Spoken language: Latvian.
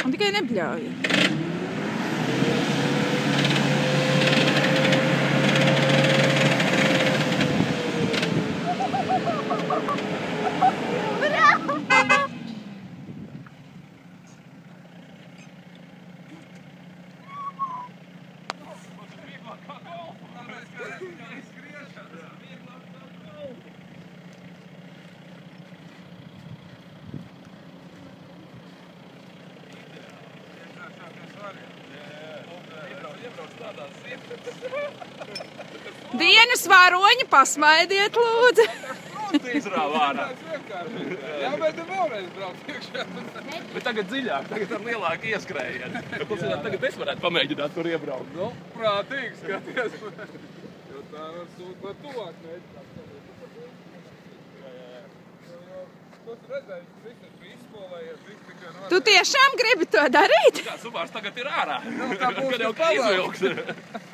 Un tikai nebļauj. Dienas varoņi, pasmaidiet, lūdzu. Izrāva ārā. Jā, bet tu vēlreiz brauc iekšā. Bet tagad dziļāk, tagad ar lielāku ieskrējienu. Tagad es varētu pamēģināt tur iebraukt. Nu, prātīgi skaties. Jo tā var sūt, lai tuvāk mēģināt. Tu redzēji, viss ir izskolējies, viss tikai no... Tu tiešām gribi to darīt? Kā Subārs tagad ir ārā. Nu, tā būs Kad jau pavāks. izvilks.